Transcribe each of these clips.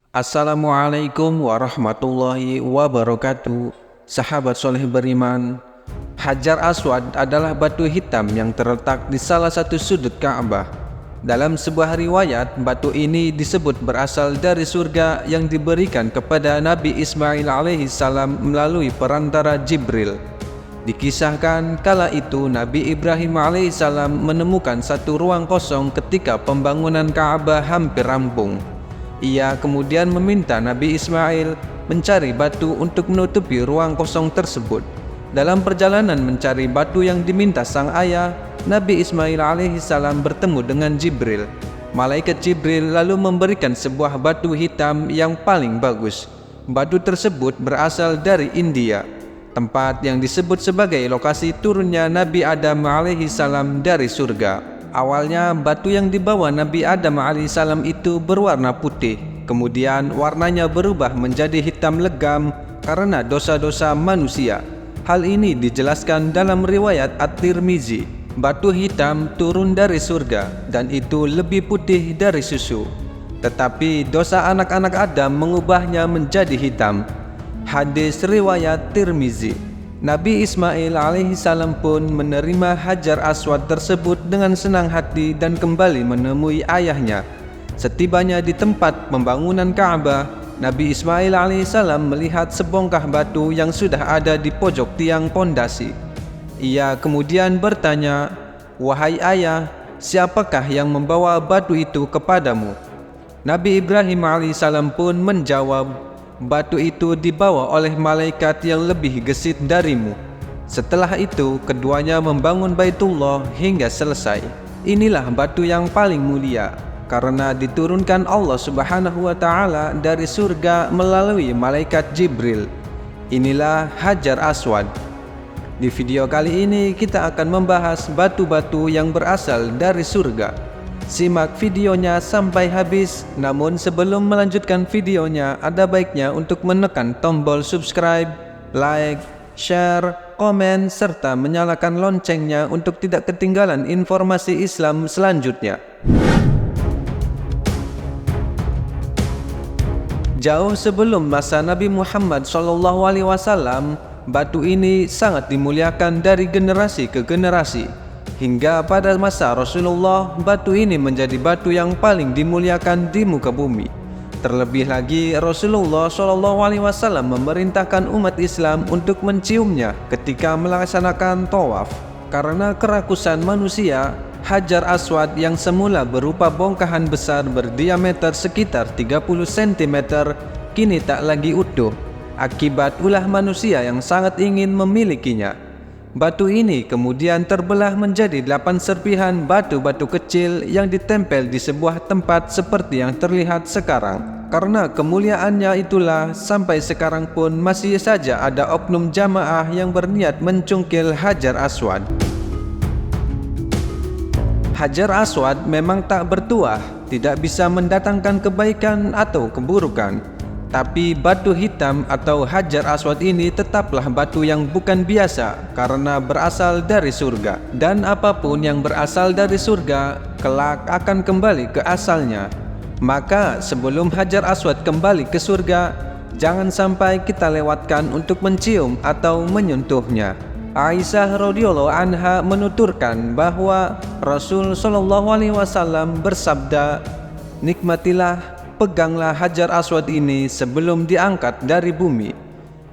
Assalamualaikum warahmatullahi wabarakatuh. Sahabat soleh beriman, Hajar Aswad adalah batu hitam yang terletak di salah satu sudut Ka'bah. Dalam sebuah riwayat, batu ini disebut berasal dari surga yang diberikan kepada Nabi Ismail alaihissalam melalui perantara Jibril. Dikisahkan kala itu Nabi Ibrahim alaihissalam menemukan satu ruang kosong ketika pembangunan Ka'bah hampir rampung. Ia kemudian meminta Nabi Ismail mencari batu untuk menutupi ruang kosong tersebut. Dalam perjalanan mencari batu yang diminta sang ayah, Nabi Ismail alaihissalam bertemu dengan Jibril. Malaikat Jibril lalu memberikan sebuah batu hitam yang paling bagus. Batu tersebut berasal dari India, tempat yang disebut sebagai lokasi turunnya Nabi Adam alaihissalam dari surga. Awalnya batu yang dibawa Nabi Adam alaihissalam itu berwarna putih, kemudian warnanya berubah menjadi hitam legam karena dosa-dosa manusia. Hal ini dijelaskan dalam riwayat At-Tirmizi. Batu hitam turun dari surga dan itu lebih putih dari susu. Tetapi dosa anak-anak Adam mengubahnya menjadi hitam. Hadis riwayat Tirmizi. Nabi Ismail alaihissalam pun menerima Hajar Aswad tersebut dengan senang hati dan kembali menemui ayahnya. Setibanya di tempat pembangunan Ka'bah, Nabi Ismail alaihissalam melihat sebongkah batu yang sudah ada di pojok tiang pondasi. Ia kemudian bertanya, "Wahai ayah, siapakah yang membawa batu itu kepadamu?" Nabi Ibrahim alaihissalam pun menjawab, "Batu itu dibawa oleh malaikat yang lebih gesit darimu." Setelah itu, keduanya membangun Baitullah hingga selesai. Inilah batu yang paling mulia, karena diturunkan Allah Subhanahu wa Ta'ala dari surga melalui malaikat Jibril. Inilah Hajar Aswad. Di video kali ini kita akan membahas batu-batu yang berasal dari surga. Simak videonya sampai habis, namun sebelum melanjutkan videonya, ada baiknya untuk menekan tombol subscribe, like, share, komen, serta menyalakan loncengnya untuk tidak ketinggalan informasi Islam selanjutnya. Jauh sebelum masa Nabi Muhammad SAW, batu ini sangat dimuliakan dari generasi ke generasi. Hingga pada masa Rasulullah, batu ini menjadi batu yang paling dimuliakan di muka bumi. Terlebih lagi, Rasulullah SAW memerintahkan umat Islam untuk menciumnya ketika melaksanakan tawaf. Karena kerakusan manusia, Hajar Aswad yang semula berupa bongkahan besar berdiameter sekitar 30 cm kini tak lagi utuh, akibat ulah manusia yang sangat ingin memilikinya. Batu ini kemudian terbelah menjadi 8 serpihan batu-batu kecil yang ditempel di sebuah tempat seperti yang terlihat sekarang. Karena kemuliaannya itulah sampai sekarang pun masih saja ada oknum jamaah yang berniat mencungkil Hajar Aswad. Hajar Aswad memang tak bertuah, tidak bisa mendatangkan kebaikan atau keburukan. Tapi batu hitam atau Hajar Aswad ini tetaplah batu yang bukan biasa karena berasal dari surga. Dan apapun yang berasal dari surga, kelak akan kembali ke asalnya. Maka sebelum Hajar Aswad kembali ke surga, jangan sampai kita lewatkan untuk mencium atau menyentuhnya. Aisyah radhiyallahu anha menuturkan bahwa Rasul SAW bersabda, "Nikmatilah, peganglah Hajar Aswad ini sebelum diangkat dari bumi.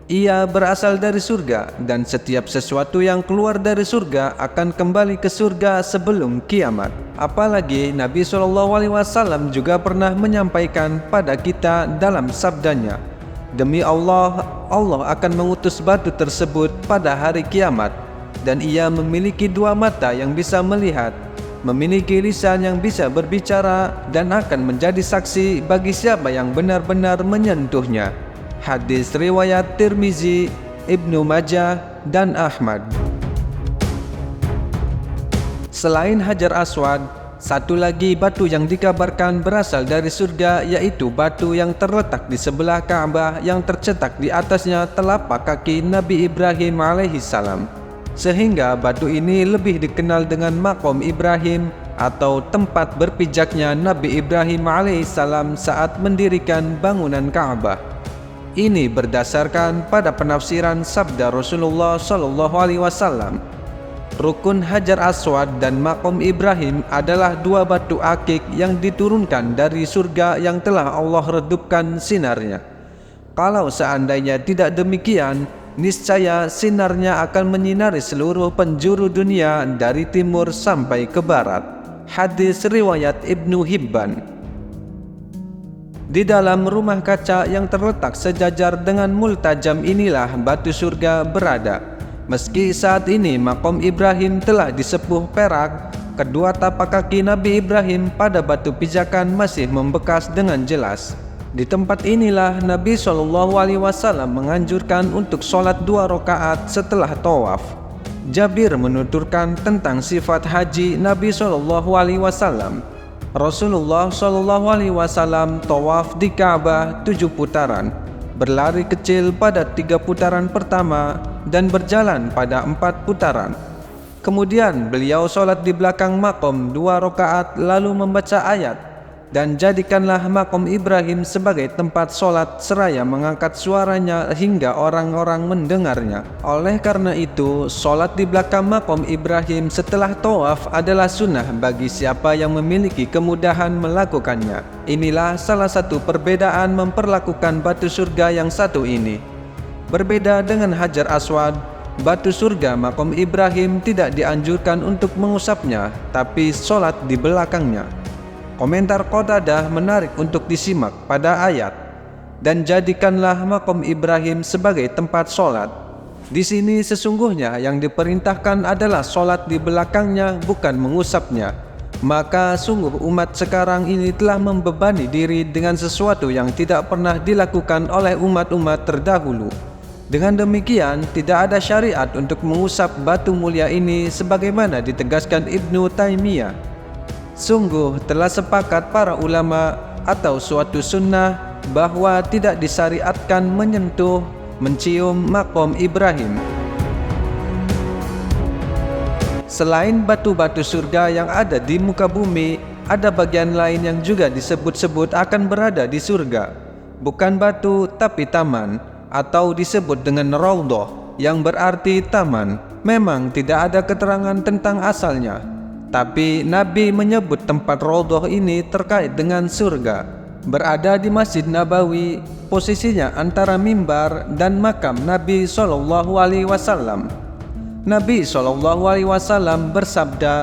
Ia berasal dari surga dan setiap sesuatu yang keluar dari surga akan kembali ke surga sebelum kiamat." Apalagi Nabi SAW juga pernah menyampaikan pada kita dalam sabdanya, "Demi Allah, Allah akan mengutus batu tersebut pada hari kiamat, dan ia memiliki 2 mata yang bisa melihat, memiliki lisan yang bisa berbicara, dan akan menjadi saksi bagi siapa yang benar-benar menyentuhnya." Hadis riwayat Tirmizi, Ibnu Majah, dan Ahmad. Selain Hajar Aswad, satu lagi batu yang dikabarkan berasal dari surga, yaitu batu yang terletak di sebelah Ka'bah yang tercetak di atasnya telapak kaki Nabi Ibrahim alaihissalam. Sehingga batu ini lebih dikenal dengan Maqam Ibrahim atau tempat berpijaknya Nabi Ibrahim alaihissalam saat mendirikan bangunan Ka'bah. Ini berdasarkan pada penafsiran sabda Rasulullah SAW. Rukun Hajar Aswad dan Maqam Ibrahim adalah dua batu akik yang diturunkan dari surga yang telah Allah redupkan sinarnya. Kalau seandainya tidak demikian, niscaya sinarnya akan menyinari seluruh penjuru dunia dari timur sampai ke barat. Hadis riwayat Ibnu Hibban. Di dalam rumah kaca yang terletak sejajar dengan multajam inilah batu surga berada. Meski saat ini Maqam Ibrahim telah disepuh perak, kedua tapak kaki Nabi Ibrahim pada batu pijakan masih membekas dengan jelas. Di tempat inilah Nabi SAW menganjurkan untuk sholat 2 rakaat setelah tawaf. Jabir menuturkan tentang sifat haji Nabi SAW. Rasulullah SAW tawaf di Ka'bah 7 putaran, berlari kecil pada 3 putaran pertama, dan berjalan pada 4 putaran. Kemudian beliau sholat di belakang maqam 2 rakaat lalu membaca ayat, dan jadikanlah Maqam Ibrahim sebagai tempat sholat seraya mengangkat suaranya hingga orang-orang mendengarnya. Oleh karena itu, sholat di belakang Maqam Ibrahim setelah tawaf adalah sunnah bagi siapa yang memiliki kemudahan melakukannya. Inilah salah satu perbedaan memperlakukan batu surga yang satu ini. Berbeda dengan Hajar Aswad, batu surga Maqam Ibrahim tidak dianjurkan untuk mengusapnya, tapi sholat di belakangnya. Komentar Qatadah menarik untuk disimak pada ayat, dan jadikanlah Maqam Ibrahim sebagai tempat sholat. Di sini sesungguhnya yang diperintahkan adalah sholat di belakangnya, bukan mengusapnya. Maka sungguh umat sekarang ini telah membebani diri dengan sesuatu yang tidak pernah dilakukan oleh umat-umat terdahulu. Dengan demikian, tidak ada syariat untuk mengusap batu mulia ini sebagaimana ditegaskan Ibnu Taimiyah. Sungguh telah sepakat para ulama atau suatu sunnah bahwa tidak disyariatkan menyentuh, mencium Maqam Ibrahim. Selain batu-batu surga yang ada di muka bumi, ada bagian lain yang juga disebut-sebut akan berada di surga. Bukan batu tapi taman, atau disebut dengan raudhah yang berarti taman. Memang tidak ada keterangan tentang asalnya, tapi Nabi menyebut tempat raudhah ini terkait dengan surga. Berada di Masjid Nabawi, posisinya antara mimbar dan makam Nabi SAW. Nabi SAW bersabda,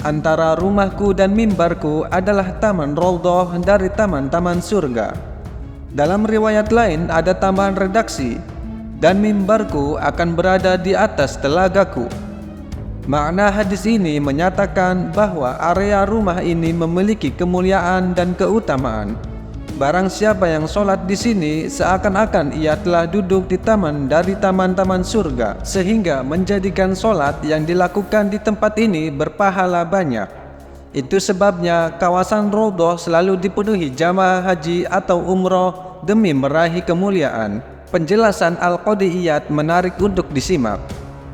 "Antara rumahku dan mimbarku adalah taman raudhah dari taman-taman surga." Dalam riwayat lain ada tambahan redaksi, "Dan mimbarku akan berada di atas telagaku." Makna hadis ini menyatakan bahwa area rumah ini memiliki kemuliaan dan keutamaan. Barang siapa yang sholat di sini seakan-akan ia telah duduk di taman dari taman-taman surga, sehingga menjadikan sholat yang dilakukan di tempat ini berpahala banyak. Itu sebabnya kawasan raudhah selalu dipenuhi jamaah haji atau umroh demi meraih kemuliaan. Penjelasan Al-Qadiyat menarik untuk disimak,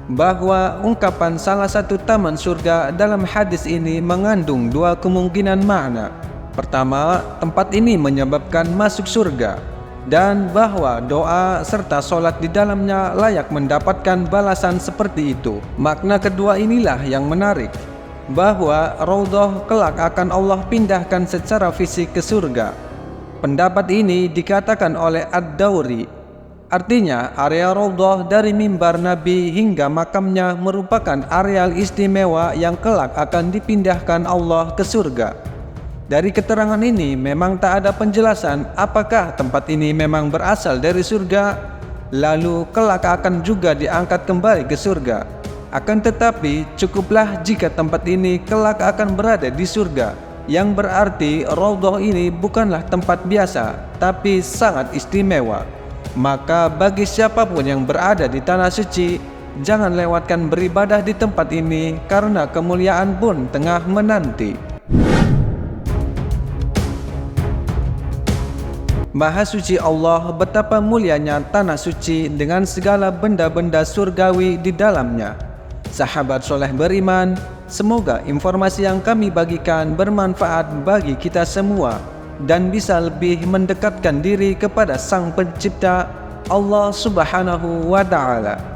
bahwa ungkapan salah satu taman surga dalam hadis ini mengandung 2 kemungkinan makna. Pertama, tempat ini menyebabkan masuk surga, dan bahwa doa serta sholat di dalamnya layak mendapatkan balasan seperti itu. Makna kedua inilah yang menarik, bahwa raudhah kelak akan Allah pindahkan secara fisik ke surga. Pendapat ini dikatakan oleh Ad-Dawri. Artinya, area raudhah dari mimbar Nabi hingga makamnya merupakan areal istimewa yang kelak akan dipindahkan Allah ke surga. Dari keterangan ini memang tak ada penjelasan apakah tempat ini memang berasal dari surga, lalu kelak akan juga diangkat kembali ke surga. Akan tetapi, cukuplah jika tempat ini kelak akan berada di surga, yang berarti raudhah ini bukanlah tempat biasa, tapi sangat istimewa. Maka bagi siapapun yang berada di tanah suci, jangan lewatkan beribadah di tempat ini karena kemuliaan pun tengah menanti. Maha suci Allah, betapa mulianya tanah suci dengan segala benda-benda surgawi di dalamnya. Sahabat soleh beriman, Semoga informasi yang kami bagikan bermanfaat bagi kita semua dan bisa lebih mendekatkan diri kepada Sang Pencipta Allah Subhanahu wa Ta'ala.